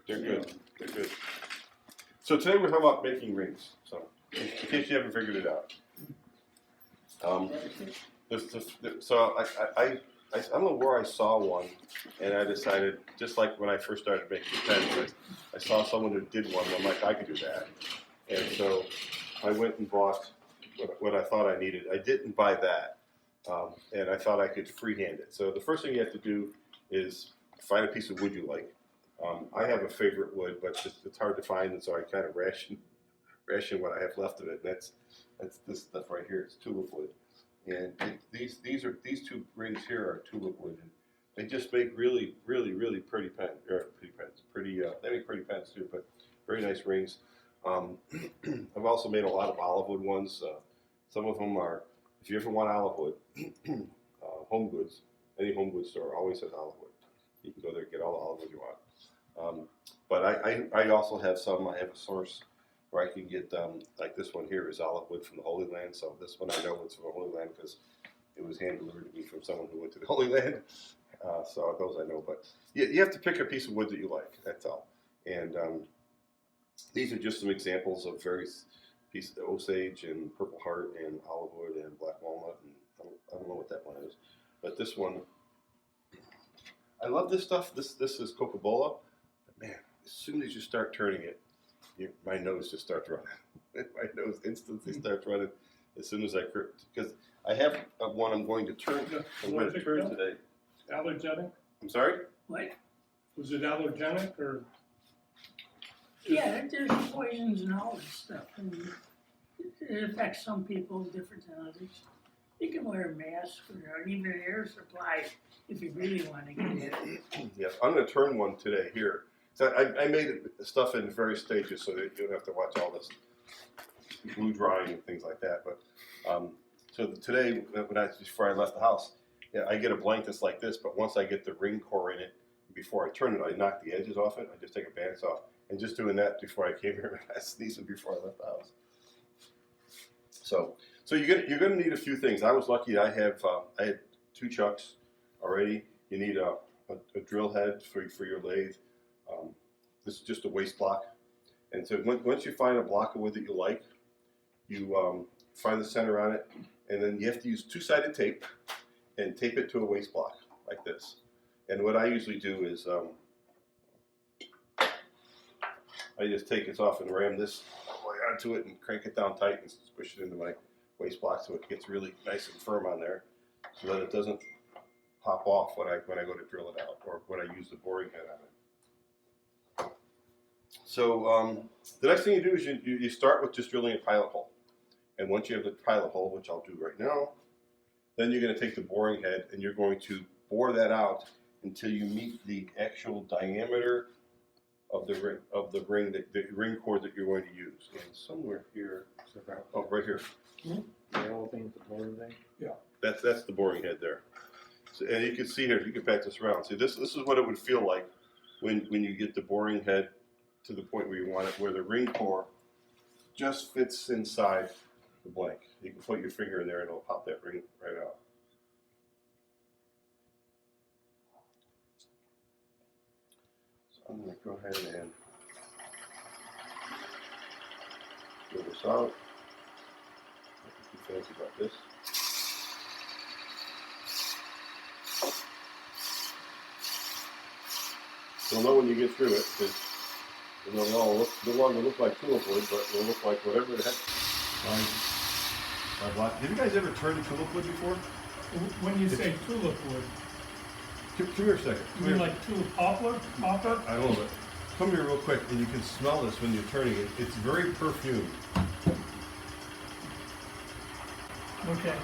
They're good. They're good. So today we're talking about making rings. So in case you haven't figured it out, I don't know where I saw one, and I decided, just like when I first started making pens, I saw someone who did one. I'm like, I could do that, and so I went and bought what I thought I needed. I didn't buy that, and I thought I could freehand it. So the first thing you have to do is find a piece of wood you like. I have a favorite wood, but it's hard to find, and so I kind of ration what I have left of it. That's this stuff right here. It's tulip wood, and these two rings here are tulip wood, and they just make really pretty pens. They make pretty pens too, but very nice rings. I've also made a lot of olive wood ones. Some of them are, if you ever want olive wood, Home Goods, any home goods store always has olive wood. You can go there and get all the olive wood you want. But I also have some. I have a source where I can get, like this one here is olive wood from the Holy Land. So this one I know it's from the Holy Land because it was hand delivered to me from someone who went to the Holy Land. So those I know. But you have to pick a piece of wood that you like. That's all. And these are just some examples of various pieces of Osage and Purple Heart and olive wood and black walnut. And I don't know what that one is. But this one, I love this stuff. This is Coca-Cola. Man, as soon as you start turning it, my nose just starts running. My nose instantly starts running as soon as because I have one I'm going to turn. I'm going to turn today. Allergenic? I'm sorry? What? Was it allergenic or? Yeah, there's poisons and all this stuff, and it affects some people different than others. You can wear a mask or even an air supply if you really want to get it. Yes, I'm going to turn one today here. So I made stuff in various stages so that you don't have to watch all this glue drying and things like that. But so today, before I left the house, I get a blank that's like this. But once I get the ring core in it, before I turn it, I knock the edges off it. I just take a bandage off, and just doing that before I came here, I sneezed before I left the house. So you're going to need a few things. I was lucky. I had 2 chucks already. You need a drill head for your lathe. This is just a waste block. And so once you find a block of wood that you like, you find the center on it, and then you have to use 2-sided tape and tape it to a waste block like this. And what I usually do is I just take this off and ram this all the way onto it and crank it down tight and squish it into my waste block so it gets really nice and firm on there so that it doesn't pop off when I go to drill it out or when I use the boring head on it. So the next thing you do is you start with just drilling a pilot hole. And once you have the pilot hole, which I'll do right now, then you're going to take the boring head and you're going to bore that out until you meet the actual diameter of the ring, the ring core that you're going to use. And somewhere here, oh, right here. The whole thing, the boring thing? Yeah. That's the boring head there. So, and you can see here, you can back this around. See, this is what it would feel like when you get the boring head to the point where you want it, where the ring core just fits inside the blank. You can put your finger in there and it'll pop that ring right out. So I'm going to go ahead and drill this out. Nothing too fancy about this. You'll know when you get through it, because it'll no longer look like tulip wood, but it'll look like whatever it has. Have you guys ever turned tulip wood before? When you say tulip wood, Come here a second. you mean like tulip poplar? Poplar? I don't know, but come here real quick, and you can smell this when you're turning it. It's very perfumed. Okay.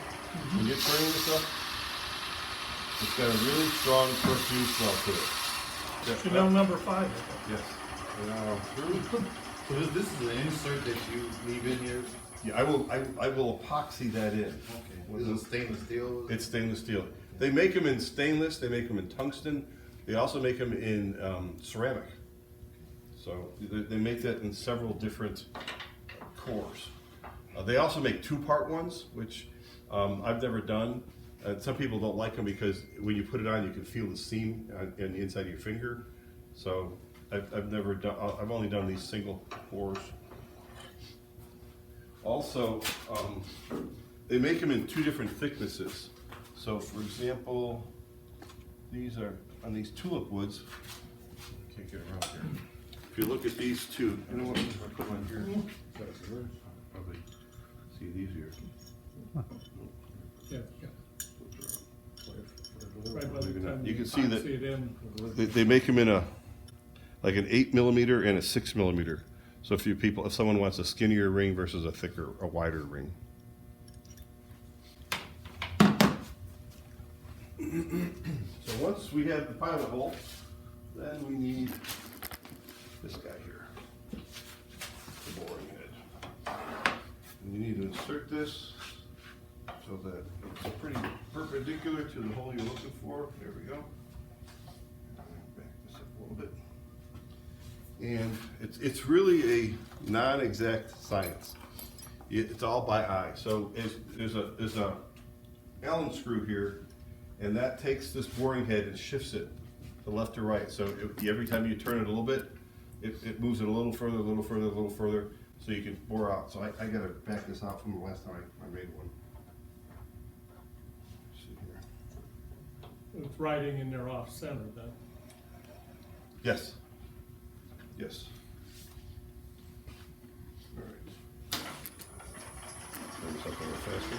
When you're turning this up, it's got a really strong perfume smell to it. Chanel number 5. Yes. So this is an insert that you leave in here? Yeah, I will epoxy that in. Okay. Is it stainless steel? It's stainless steel. They make them in stainless. They make them in tungsten. They also make them in ceramic. So they make that in several different cores. They also make 2-part ones, which I've never done. Some people don't like them because when you put it on, you can feel the seam on the inside of your finger. So I've never done, I've only done these single pours. Also, they make them in 2 different thicknesses. So for example, these are, on these tulip woods, I can't get around here. If you look at these 2, you know what, if I put one here, probably see these here. Yeah, yeah. Right by the Maybe not. time You can see that epoxy it in. they make them in a, like an 8mm and a 6mm. So if someone wants a skinnier ring versus a thicker, a wider ring. So once we have the pilot hole, then we need this guy here, the boring head. And you need to insert this so that it's pretty perpendicular to the hole you're looking for. There we go. Back this up a little bit. And it's really a non-exact science. It's all by eye. So there's a Allen screw here, and that takes this boring head and shifts it to left or right. So every time you turn it a little bit, it moves it a little further, a little further, a little further, so you can bore out. So I gotta back this out from the last time I made one. Let's see here. It's riding in there off center then. Yes. Yes. All right. Bring this up a little faster.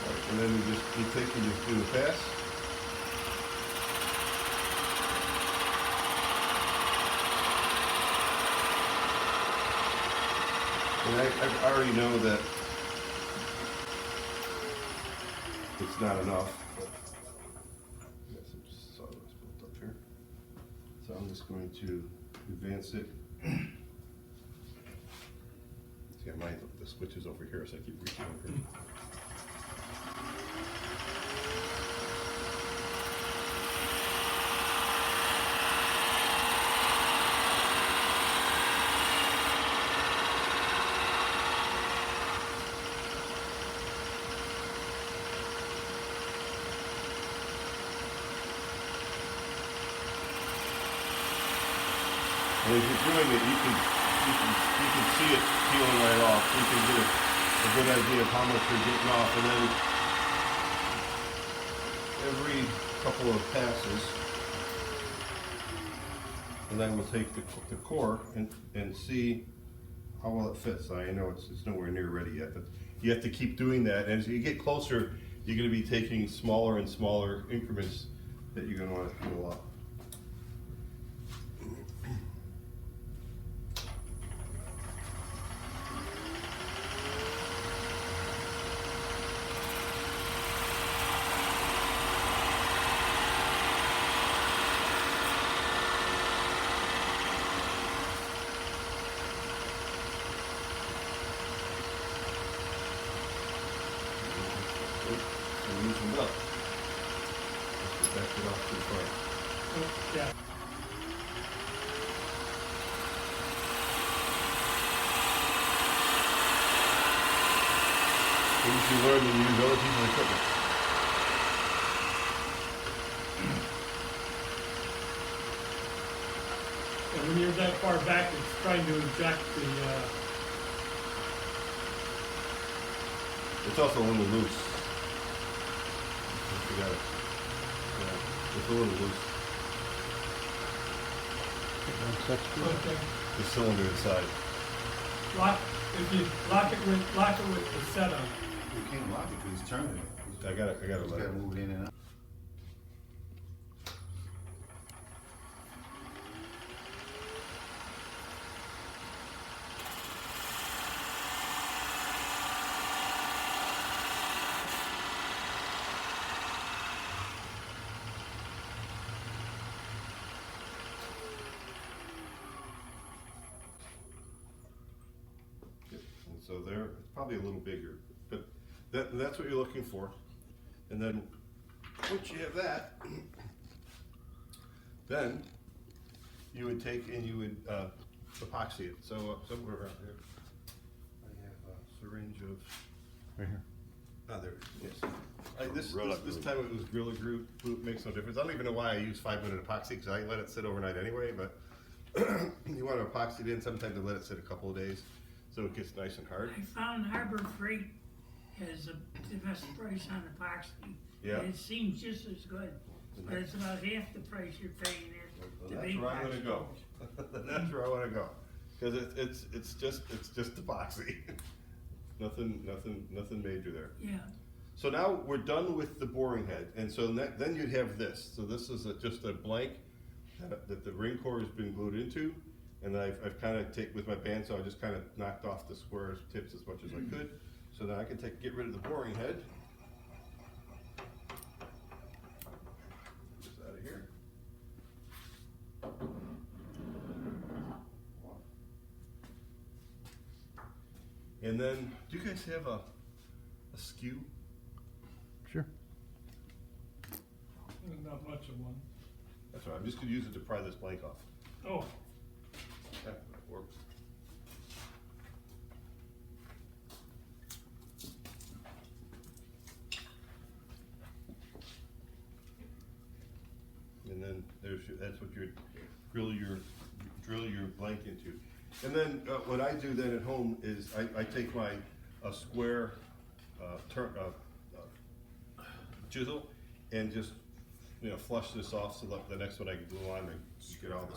All right, and then you take and just do the pass. And I already know that it's not enough, but I got some sawdust built up here. So I'm just going to advance it. See, the switch is over here, so I keep reaching over here. And as you're doing it, you can see it peeling right off. You can get a good idea of how much you're getting off, and then every couple of passes, and then we'll take the core and see how well it fits. I know it's nowhere near ready yet, but you have to keep doing that. And as you get closer, you're going to be taking smaller and smaller increments that you're going to want to peel off. And loosen it up. Let's back it off to the front. Yeah. Things you learn when you use other people's equipment. And when you're that far back, it's trying to inject the, It's also a little loose. You got it. Yeah, it's a little loose. okay. The cylinder inside. If you lock it with the setup. You can't lock it because he's turning it. I gotta He's let gotta it. move in and out. And so there, it's probably a little bigger, but that's what you're looking for. And then once you have that, then you would take and you would epoxy it. So somewhere around here, I have a syringe of. Right here. Ah, there it is. Yes. This Gorilla this Glue. time it was Gorilla Glue. Glue makes no difference. I don't even know why I use 5-minute epoxy because I let it sit overnight anyway. But you want to epoxy it in, sometimes I let it sit a couple of days so it gets nice and hard. I found Harbor Freight has the best price on epoxy. Yeah. It seems just as good, but it's about half the price you're paying at Well, the that's big where I'm box gonna go. stores. That's where I want to go because it's just epoxy. nothing major there. Yeah, So now we're done with the boring head, and so then you'd have this. So this is just a blank that the ring core has been glued into, and I've kind of with my bandsaw, I just kind of knocked off the square tips as much as I could. So now I can get rid of the boring head. Get this out of here. And then, do you guys have a skew? Sure. Not much of one. That's right. I'm just gonna use it to pry this blank off. Oh, Yeah, that works. And then that's what you drill your blank into. And then what I do then at home is I take my square chisel and just flush this off so that the next one I can glue on and get all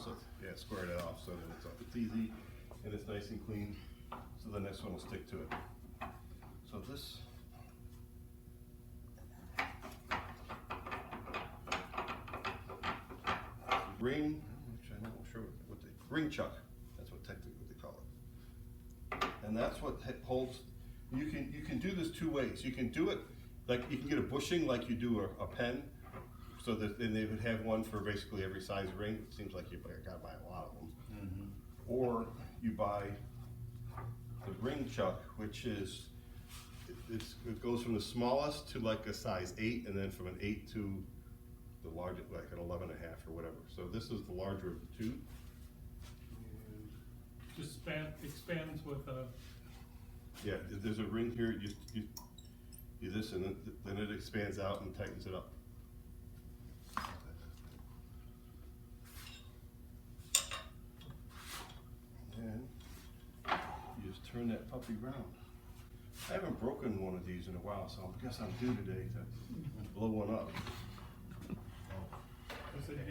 this square that off so that it's easy and it's nice and clean. So the next one will stick to it. So this. Ring, which I'm not sure what they, ring chuck, that's what technically what they call it. And that's what holds, you can do this two ways. You can do it, like you can get a bushing like you do a pen, so that then they would have one for basically every size ring. It seems like you gotta buy a lot of them. Or you buy the ring chuck, which is, it goes from the smallest to like a size 8, and then from an 8 to the largest, like an 11.5 or whatever. So this is the larger of the two. just expands with a, Yeah, there's a ring here, you do this and then it expands out and tightens it up. And you just turn that puppy around. I haven't broken one of these in a while, so I guess I'm due today to blow one up. I was gonna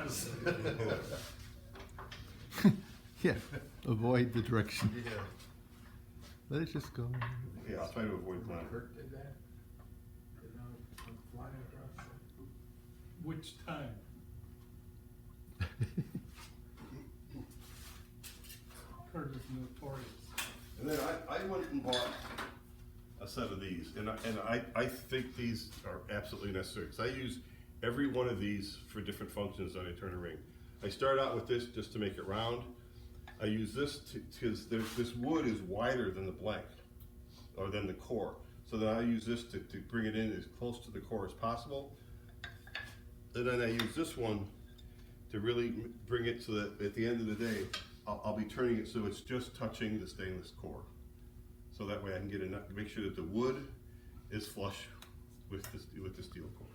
say, Yeah, avoid the direction. Yeah. Let it just go. Yeah, I'll try to avoid that. Did that? Did not come flying across the which time? Kurt is notorious. And then I went and bought a set of these, and I think these are absolutely necessary, because I use every one of these for different functions that I turn a ring. I start out with this just to make it round. I use this because this wood is wider than the blank, or than the core. So then I use this to bring it in as close to the core as possible. And then I use this one to really bring it so that at the end of the day, I'll be turning it so it's just touching the stainless core. So that way I can get enough, make sure that the wood is flush with the steel core.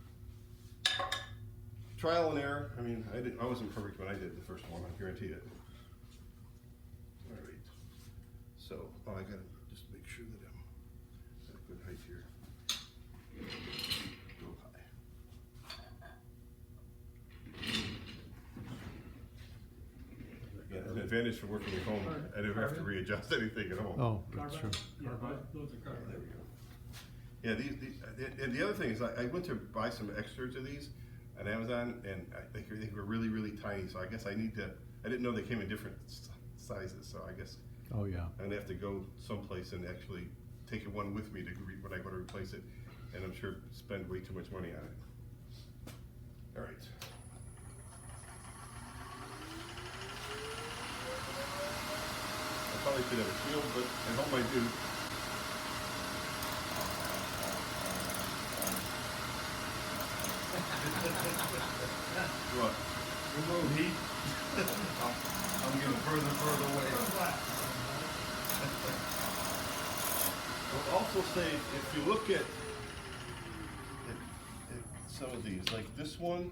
Trial and error. I mean, I wasn't perfect when I did the first one, I guarantee it. All right. So, I gotta just make sure that I'm at a good height here. Go high. Yeah, an advantage for working at home. I never have to readjust anything at home. Oh, that's true. Yeah, those are carbon. There we go. Yeah, and the other thing is, I went to buy some extras of these on Amazon, and they were really, really tiny. So I guess I didn't know they came in different sizes. So I guess Oh, yeah. I'm gonna have to go someplace and actually take one with me when I go to replace it, and I'm sure spend way too much money on it. All right. I probably should have a shield, but I hope I do. What? Remove heat. I'm getting further and further away. I'll also say, if you look at some of these, like this one's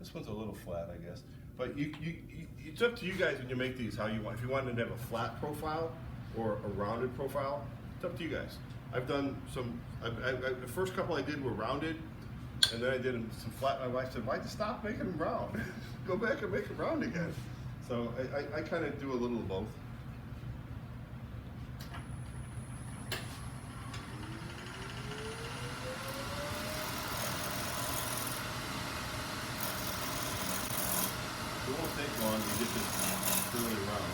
a little flat, I guess. But it's up to you guys when you make these how you want. If you want them to have a flat profile or a rounded profile, it's up to you guys. I've done some, the first couple I did were rounded, and then I did some flat. My wife said, why'd you stop making them round? Go back and make them round again. So I kind of do a little of both. It won't take long to get this fairly round.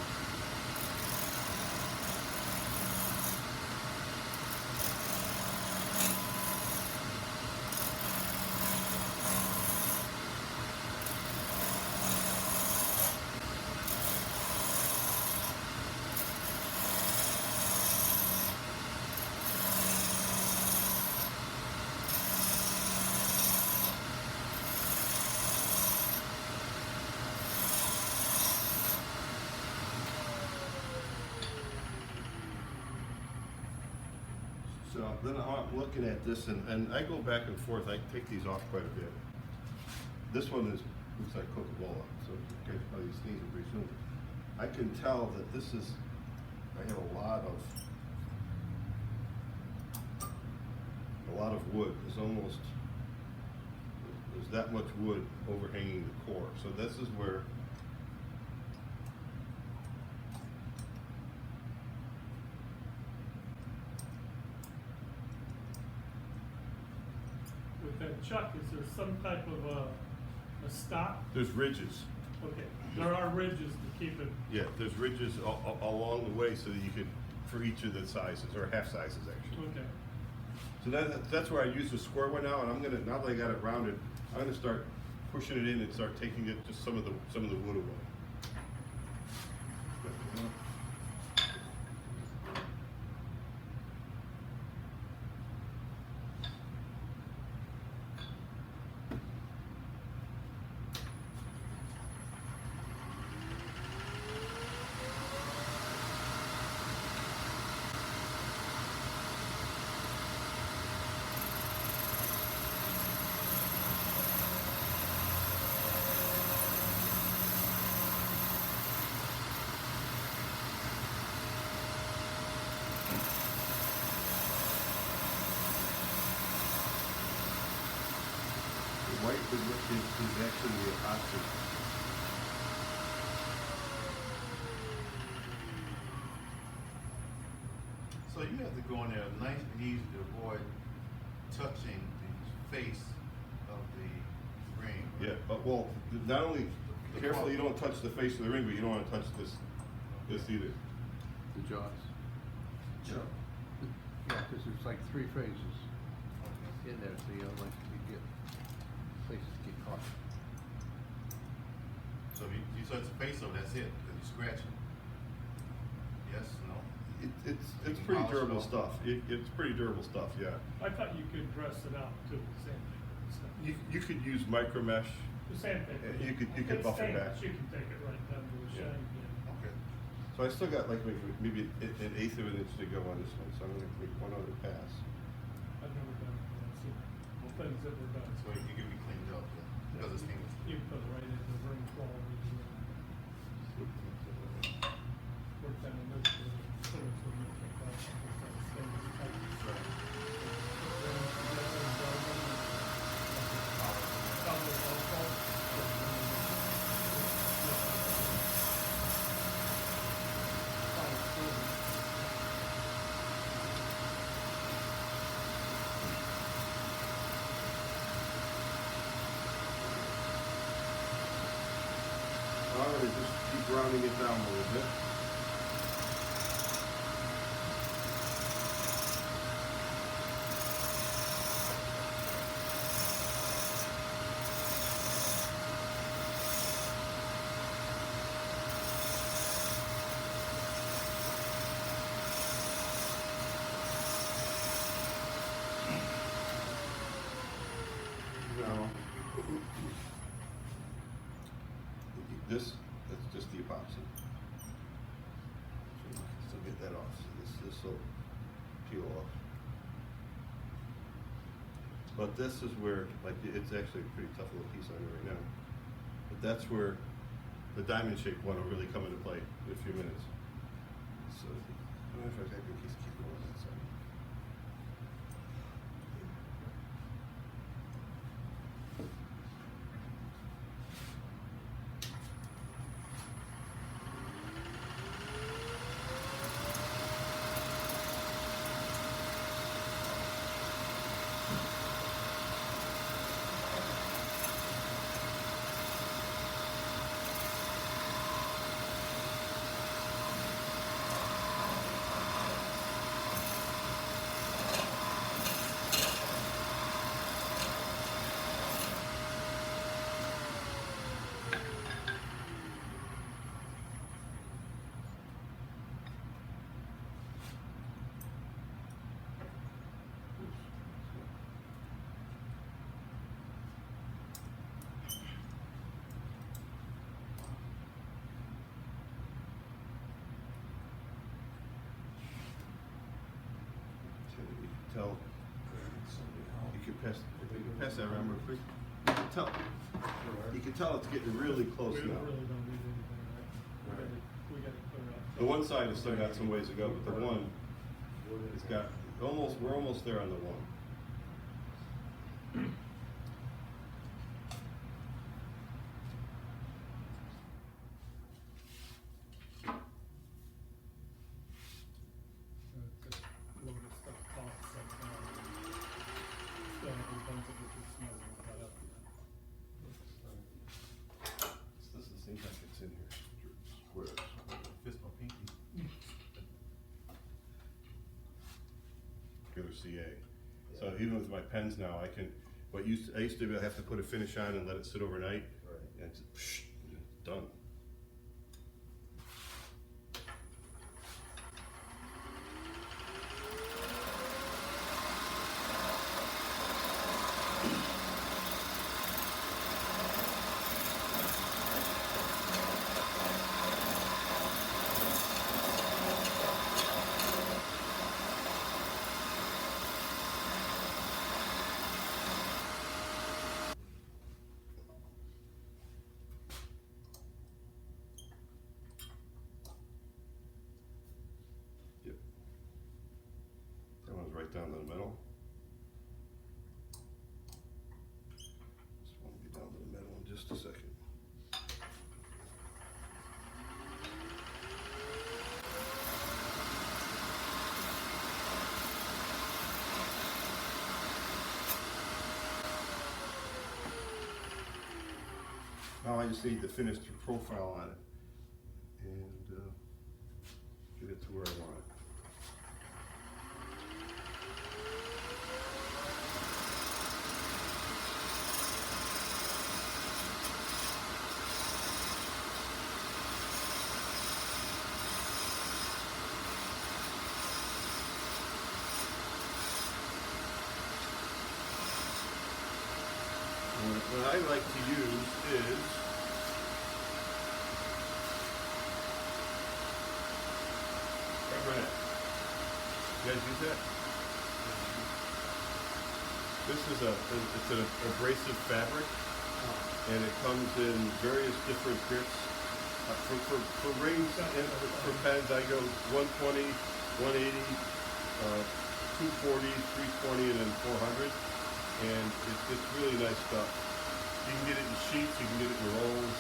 So then I'm looking at this, and I go back and forth. I take these off quite a bit. This one looks like Coca-Cola, so you guys probably sneeze it pretty soon. I can tell that this is, I have a lot of wood. There's that much wood overhanging the core. So this is where With that chuck, is there some type of a stop? there's ridges. Okay, there are ridges to keep it. Yeah, there's ridges along the way so that you could, for each of the sizes, or half sizes actually. Okay. So that's where I use the square one now, and I'm gonna, now that I got it rounded, I'm gonna start pushing it in and start taking it, just some of the wood away. White is actually the epoxy. So you have to go in there nice and easy to avoid touching the face of the ring. Yeah, but well, not only careful you don't touch the face of the ring, but you don't want to touch this either. The jaws. Sure. Yeah, because there's like 3 phases in there, so you don't like to get places get caught. So if you touch the face of it, that's it, because you scratch it. Yes, no? It's pretty durable stuff. It's pretty durable stuff, yeah. I thought you could dress it out too, sandpaper. You could use micro mesh. The sandpaper. You could buff it back. You can take it right down to the shine. Okay. So I still got like maybe an eighth of an inch to go on this one, so I'm gonna make one other pass. I've never done it. I've seen things that were done. So you can be cleaned up, yeah, because it's stainless. You put it right into the ring quality. Work down in this. All right, just keep rounding it down a little bit. Now, that's just the epoxy. So get that off. So this will peel off. But this is where, like, it's actually a pretty tough little piece on it right now. But that's where the diamond shaped one will really come into play in a few minutes. So, I don't know if I can keep going on that side. Tell, you can pass, if you can pass that around real quick. You can tell, it's getting really close We now. really don't need anything, right? We gotta clear up. The one side has still got some ways to go, but the one has got, we're almost there on the one. Just a little bit of stuff pops sometimes. Still have a bunch of it that's smelling cut up. This doesn't seem like it's in here. Squares. Fist my pinky. Regular CA. So even with my pens now, I can, I used to have to put a finish on and let it sit overnight. Right. And it's done. Yep. That one's right down the middle. This one will be down to the middle in just a second. Now I just need to finish the profile on it and get it to where I want it. What I like to use is rubbernet. You guys use that? This is it's an abrasive fabric, and it comes in various different grips. For rings and for pens, I go 120, 180, 240, 320, and then 400. And it's really nice stuff. You can get it in sheets, you can get it in rolls.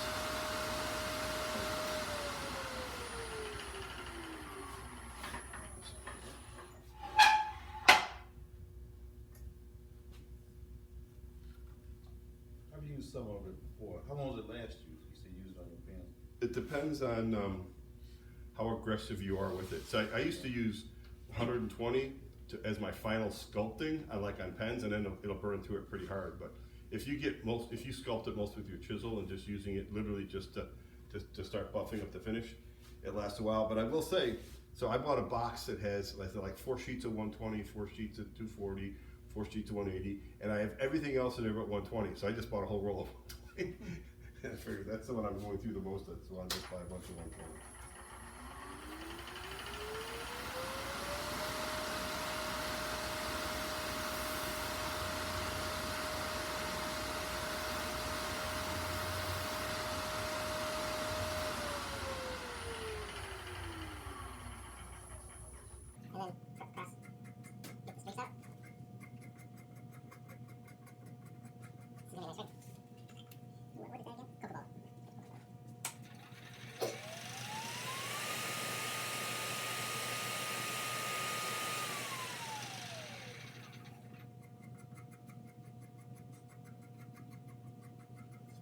I've used some of it before. How long does it last you? You say use it on your pen? It depends on how aggressive you are with it. So I used to use 120 as my final sculpting, I like on pens, and then it'll burn through it pretty hard. But if you sculpt it most with your chisel and just using it literally just to start buffing up the finish, it lasts a while. But I will say, so I bought a box that has like 4 sheets of 120, 4 sheets of 240, 4 sheets of 180, and I have everything else in there but 120. So I just bought a whole roll of 120. And I figured that's the one I'm going through the most of, so I'll just buy a bunch of 120.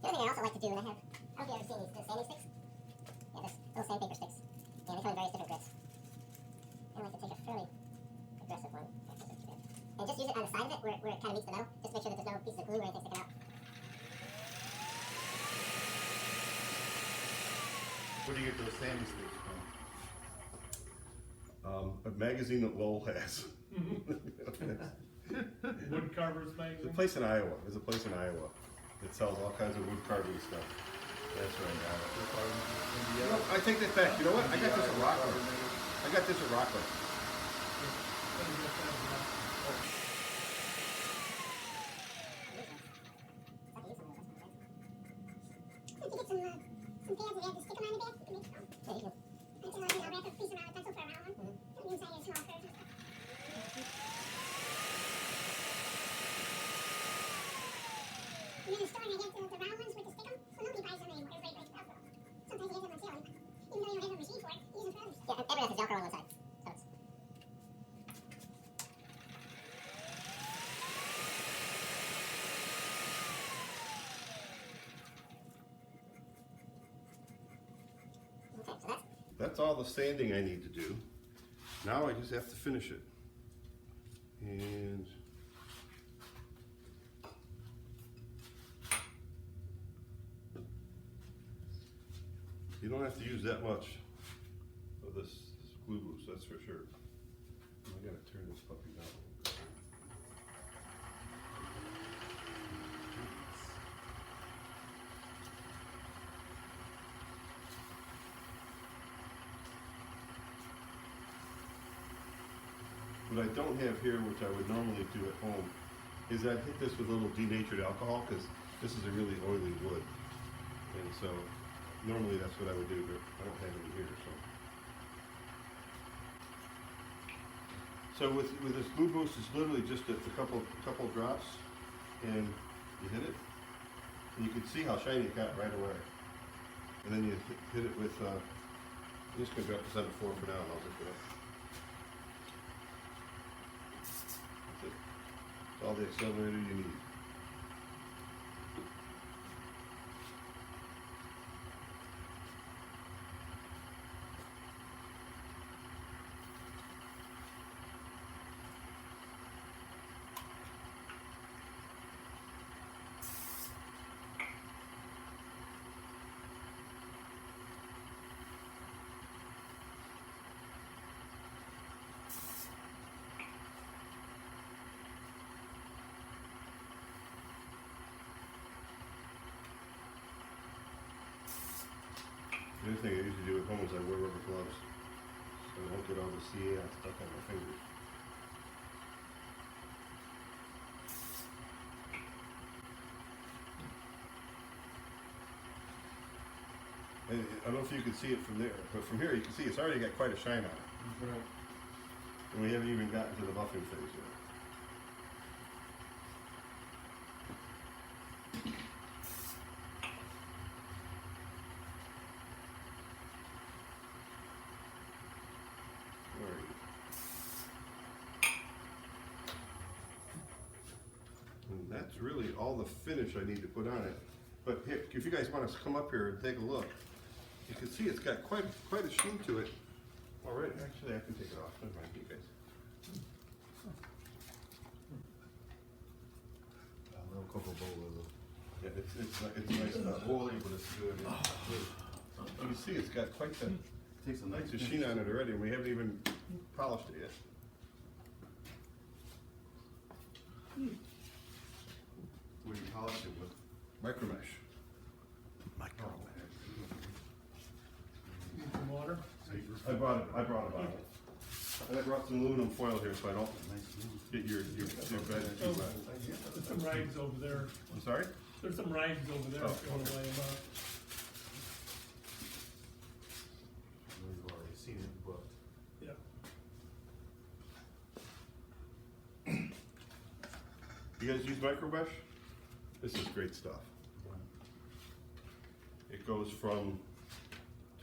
The other thing I also like to do, and I don't know if you've ever seen these, the sanding sticks. Yeah, this little sandpaper sticks. Yeah, they come in various different grits. I like to take a fairly aggressive one. And just use it on the side of it where it kind of meets the metal, just to make sure that there's no pieces of glue or anything sticking out. Where do you get those sanding sticks from? A magazine that Lowell has. Wood carvers There's a magazine? place in Iowa. There's a place in Iowa that sells all kinds of wood carving stuff. That's where I got it. You know, I take that back. You know what? I got this at Rockland. I got this at Rockland. Yeah, everyone has Velcro on one side. So it's... Okay, so That's all the sanding I need to do. Now I just have to finish it. And you don't have to use that much of this glue loose, that's for sure. I gotta turn this puppy down a little bit. What I don't have here, which I would normally do at home, is I'd hit this with a little denatured alcohol, because this is a really oily wood. And so, normally that's what I would do, but I don't have any here, so. So with this glue boost, it's literally just a couple drops, and you hit it, and you can see how shiny it got right away. And then you hit it with, I'm just gonna drop this on the floor for now, and I'll zip it up. That's it. It's all the accelerator you need. The other thing I usually do at home is I wear rubber gloves, so I don't get all the CA stuck on my fingers. And I don't know if you can see it from there, but from here you can see it's already got quite a shine on it. And we haven't even gotten to the buffing phase yet. And that's really all the finish I need to put on it. But here, if you guys want to come up here and take a look, you can see it's got quite a sheen to it. All right, actually I can take it off. Never mind, you guys. A little cocoa bowl. Yeah, it's nice stuff. Oily, but it's good. You can see it's got quite the Takes a nice sheen on it already, and we haven't even polished it yet. What do you polish it with? Micro mesh. Need some water? I brought a bottle. And I brought some aluminum foil here so I don't get your bed too wet. There's some rags over there. I'm sorry? There's some rags over there if you wanna lay them out. We've already seen it, but Yeah. You guys use micro mesh? This is great stuff. It goes from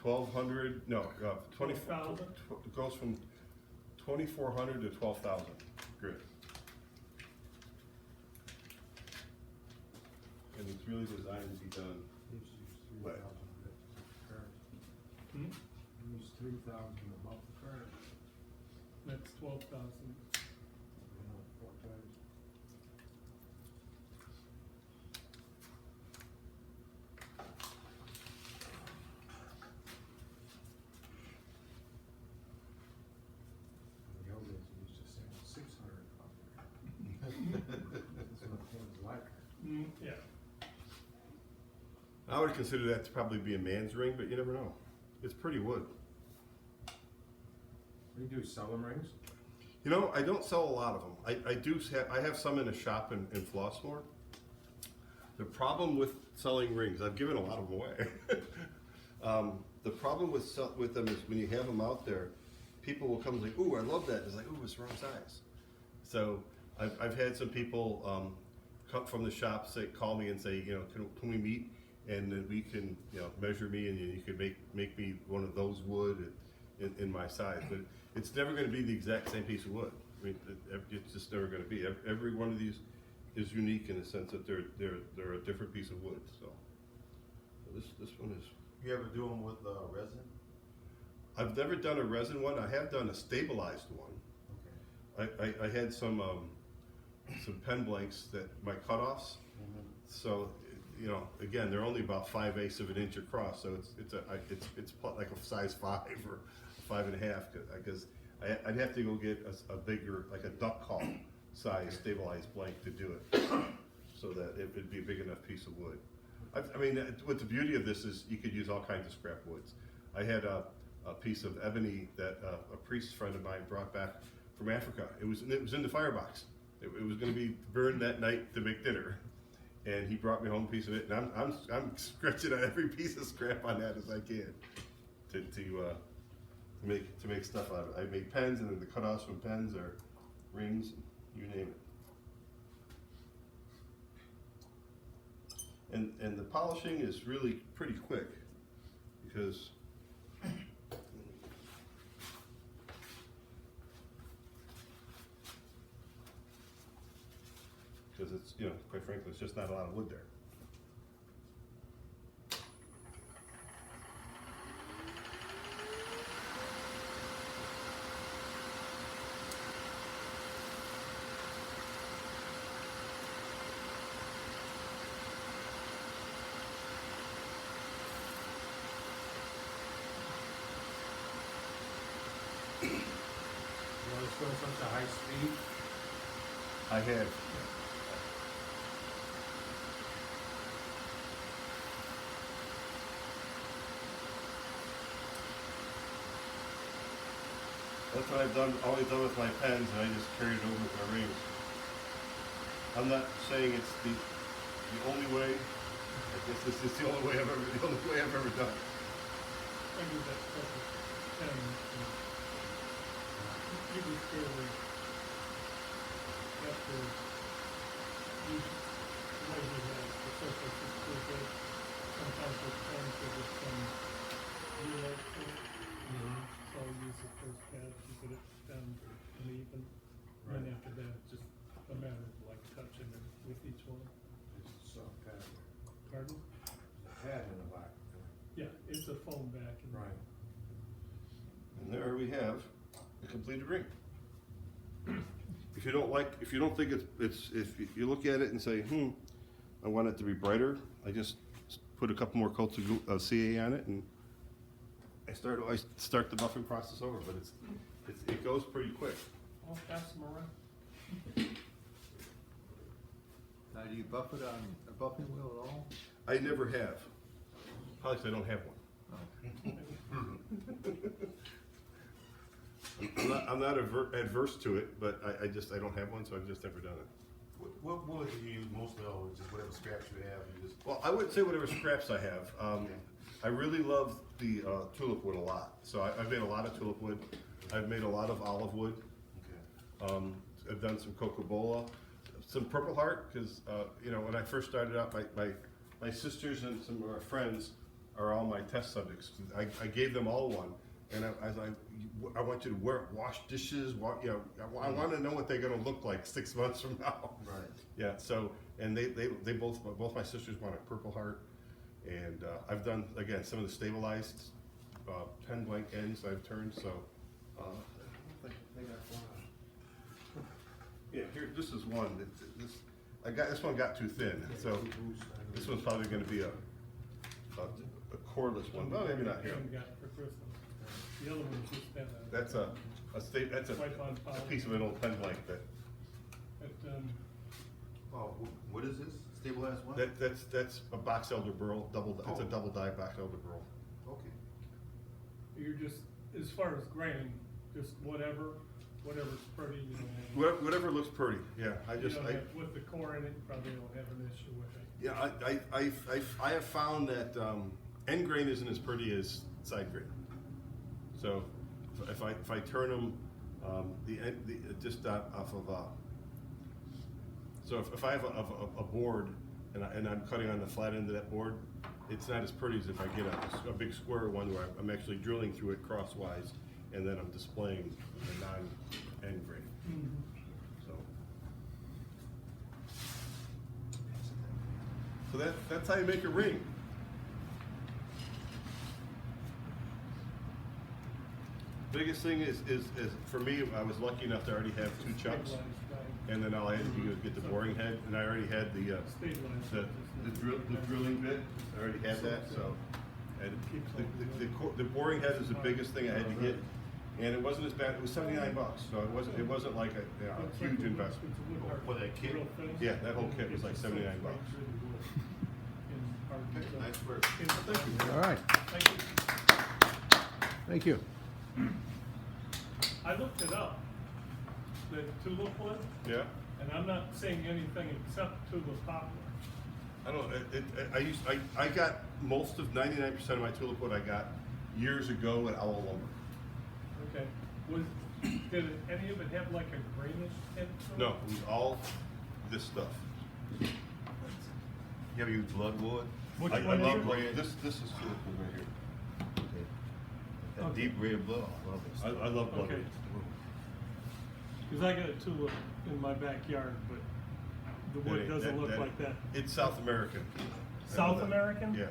1,200, no, 12,000? It goes from 2,400 to 12,000 grit. And it's really designed to be done. Use 3,000 What? current. Hmm? Use 3,000 above the current. That's 12,000. 4 times. In the old days, we used to say 600 above the current. That's what things like. Yeah. I would consider that to probably be a man's ring, but you never know. It's pretty wood. We do sell them rings. You know, I don't sell a lot of them. I have some in a shop in Flossmoor. The problem with selling rings, I've given a lot of them away. The problem with them is when you have them out there, people will come and say, "Ooh, I love that." It's like, "Ooh, it's the wrong size." So I've had some people come from the shop call me and say, you know, can we meet and then we can, you know, measure me and you can make me one of those wood in my size, but it's never going to be the exact same piece of wood. I mean, it's just never going to be. Every one of these is unique in the sense that they're a different piece of wood. So this one is. You ever do them with resin? I've never done a resin one. I have done a stabilized one. Okay. I had some pen blanks that my cutoffs. So, you know, again, they're only about 5/8 of an inch across. So it's like a size 5 or 5.5 because I'd have to go get a bigger, like a duck call size stabilized blank to do it, so that it would be a big enough piece of wood. I mean, what the beauty of this is, you could use all kinds of scrap woods. I had a piece of ebony that a priest friend of mine brought back from Africa. It was in the firebox. It was going to be burned that night to make dinner, and he brought me home a piece of it. And I'm stretching out every piece of scrap on that as I can to make stuff out of it. I made pens, and then the cutoffs from pens are rings, you name it. And the polishing is really pretty quick because it's, you know, quite frankly, it's just not a lot of wood there. You always go such a high speed. I have. That's what I've always done with my pens, and I just carried it over with my rings. I'm not saying it's the only way. I guess this is the only way I've ever done it. I do that stuff with pens. You just barely have to use the way he has the surface is pretty good. Sometimes with pens there is some relay to it. So I'll use the first pad to get it down and even. And then after that, it's just a matter of like touching it with each one. It's a soft pad. Pardon? There's a pad in the back. Yeah, it's a foam back. And Right. And there we have a completed ring. If you don't think if you look at it and say, I want it to be brighter, I just put a couple more coats of CA on it, and I start the buffing process over. But it goes pretty quick. I'll pass them around. Now, do you buff it on a buffing wheel at all? I never have. Probably 'cause I don't have one. I'm not adverse to it, but I don't have one, so I've just never done it. What wood do you use mostly, or just whatever scraps you have? You just Well, I wouldn't say whatever scraps I have. I really love the tulip wood a lot. So I've made a lot of tulip wood. I've made a lot of olive wood. okay. I've done some cocobola, some purple heart, because you know, when I first started out, my sisters and some of our friends are all my test subjects. I gave them all one, and I was like, I want you to wash dishes, you know, I want to know what they're gonna look like 6 months from now. Right. Yeah, so, and they both my sisters want a Purple Heart, and I've done, again, some of the stabilized 10 blank ends I've turned, so. They got one. Yeah, here, this is one, this one got too thin, so this one's probably gonna be a cordless one, well, maybe not here. Jim got for Christmas. The other one just had a. That's a Wipe-on a polish. piece of an old pen blank that, Oh, what is this? Stabilized what? that's a box elder burl, it's a double die box elder burl. Okay. You're just, as far as graining, just whatever's pretty, you know. Whatever looks pretty, yeah, With the core in it, you probably don't have an issue with it. yeah, I have found that end grain isn't as pretty as side grain. So if I turn them, just off of so if I have a board and I'm cutting on the flat end of that board, it's not as pretty as if I get a big square one where I'm actually drilling through it crosswise and then I'm displaying the non-end grain. So that's how you make a ring. Biggest thing is for me, I was lucky enough to already have 2 chucks, Stabilized guy. and then all I had to do was get the boring head, and I already had the drilling bit. I already had that, so. And the boring head is the biggest thing I had to get, and it wasn't as bad. It was $79, so it wasn't like a huge investment. For that kit? Yeah, that whole kit was like $79. Nice work. Thank you. All right, Thank you. thank you. I looked it up, the tulip wood, Yeah. and I'm not saying anything except tulip poplar. I don't. I got most of 99% of my tulip wood I got years ago at Owl Lumber. Okay. Did any of it have like a greenish tint to it? No, it was all this stuff. You ever use bloodwood? Which I one love is blood. it? This is tulip wood right here. That Okay. deep red blood, I love it. I love blood. Okay. Because I got a tulip in my backyard, but the wood doesn't look like that. It's South American. South American? Yeah.